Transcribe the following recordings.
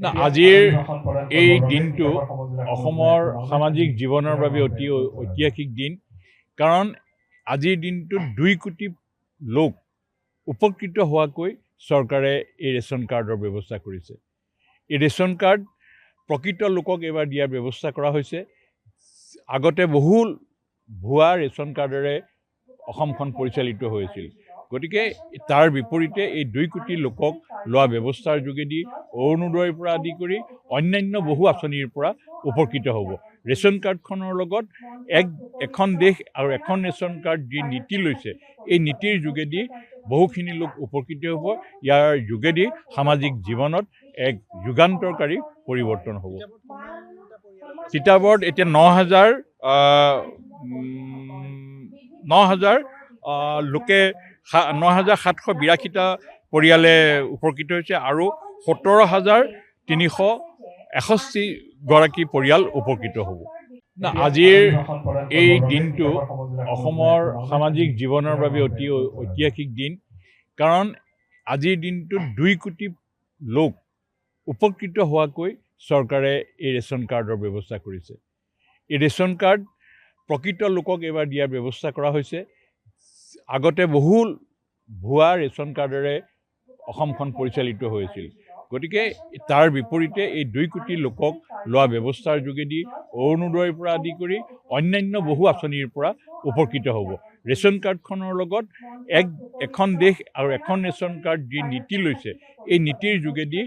না আজিৰ এই দিনটো অসমৰ সামাজিক জীৱনৰ বাবে অতি ঐতিহাসিক দিন কাৰণ আজিৰ দিনটোত 2 কোটি লোক উপকৃত হোৱাকৈ চৰকাৰে এই ৰেচন কাৰ্ডৰ ব্যৱস্থা কৰিছে। এই ৰেচন কাৰ্ড প্ৰকৃত লোকক এবাৰ দিয়াৰ ব্যৱস্থা কৰা হৈছে। আগতে বহু ভুৱা ৰেচন কাৰ্ডেৰে অসমখন পৰিচালিত হৈছিল। গতিকে তাৰ বিপৰীতে এই 2 কোটি লোকক লোৱা ব্যৱস্থাৰ যোগেদি অৰুণোদয়ৰ পৰা আদি কৰি অন্যান্য বহু আঁচনিৰ পৰা উপকৃত হ'ব। ৰেচন কাৰ্ডখনৰ লগত এখন দেশ আৰু এখন ৰেচন কাৰ্ড যি নীতি লৈছে এই নীতিৰ যোগেদি বহুখিনি লোক উপকৃত হ'ব। ইয়াৰ যোগেদি সামাজিক জীৱনত এক যুগান্তৰকাৰী পৰিৱৰ্তন হ'ব। তিতাবৰত এতিয়া 9,000 লোকে 9,782টা পৰিয়ালে উপকৃত হৈছে আৰু 17,361 গৰাকী পৰিয়াল উপকৃত হ'ব। না আজিৰ এই দিনটো অসমৰ সামাজিক জীৱনৰ বাবে অতি ঐতিহাসিক দিন কাৰণ আজিৰ দিনটোত 2 কোটি লোক উপকৃত হোৱাকৈ চৰকাৰে এই ৰেচন কাৰ্ডৰ ব্যৱস্থা কৰিছে। এই ৰেচন কাৰ্ড প্ৰকৃত লোকক এবাৰ দিয়াৰ ব্যৱস্থা কৰা হৈছে। আগতে বহু ভুৱা ৰেচন কাৰ্ডেৰে অসমখন পৰিচালিত হৈছিল। গতিকে তাৰ বিপৰীতে এই 2 কোটি লোকক লোৱা ব্যৱস্থাৰ যোগেদি অৰুণোদয়ৰ পৰা আদি কৰি অন্যান্য বহু আঁচনিৰ পৰা উপকৃত হ'ব। ৰেচন কাৰ্ডখনৰ লগত এখন দেশ আৰু এখন ৰেচন কাৰ্ড যি নীতি লৈছে এই নীতিৰ যোগেদি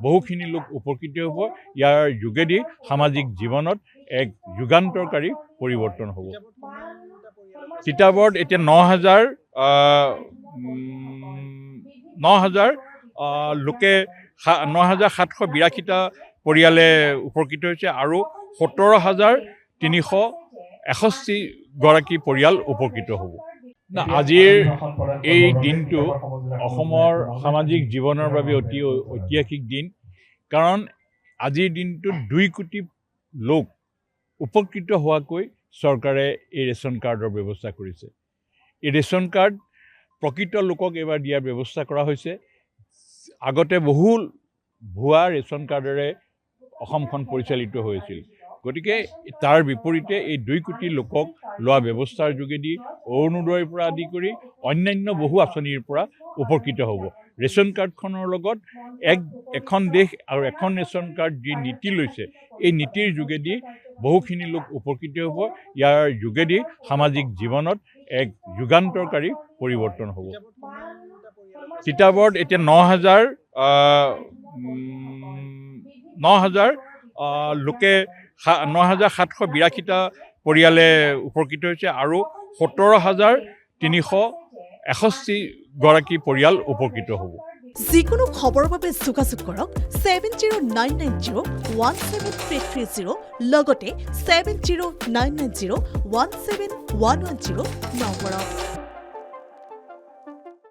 বহুখিনি লোক উপকৃত হ'ব। ইয়াৰ যোগেদি সামাজিক জীৱনত এক যুগান্তৰকাৰী পৰিৱৰ্তন হ'ব। তিতাবৰত এতিয়া 9,000 লোকে 9,782টা পৰিয়ালে উপকৃত হৈছে আৰু 17,361 গৰাকী পৰিয়াল উপকৃত হ'ব। না আজিৰ এই দিনটো অসমৰ সামাজিক জীৱনৰ বাবে অতি ঐতিহাসিক দিন কাৰণ আজিৰ দিনটোত 2 কোটি লোক উপকৃত হোৱাকৈ চৰকাৰে এই ৰেচন কাৰ্ডৰ ব্যৱস্থা কৰিছে। এই ৰেচন কাৰ্ড প্ৰকৃত লোকক এবাৰ দিয়াৰ ব্যৱস্থা কৰা হৈছে। আগতে বহু ভুৱা ৰেচন কাৰ্ডেৰে অসমখন পৰিচালিত হৈছিল। গতিকে তাৰ বিপৰীতে এই 2 কোটি লোকক লোৱা ব্যৱস্থাৰ যোগেদি অৰুণোদয়ৰ পৰা আদি কৰি অন্যান্য বহু আঁচনিৰ পৰা উপকৃত হ'ব। ৰেচন কাৰ্ডখনৰ লগত এখন দেশ আৰু এখন ৰেচন কাৰ্ড যি নীতি লৈছে এই নীতিৰ যোগেদি বহুখিনি লোক উপকৃত হ'ব। ইয়াৰ যোগেদি সামাজিক জীৱনত এক যুগান্তৰকাৰী পৰিৱৰ্তন হ'ব। তিতাবৰত এতিয়া 9,000 লোকে 9,782টা পৰিয়ালে উপকৃত হৈছে আৰু 17,361 গৰাকী পৰিয়াল উপকৃত হ'ব। যিকোনো খবৰৰ বাবে যোগাযোগ কৰক 7099017330 লগতে 7099017110 নম্বৰত।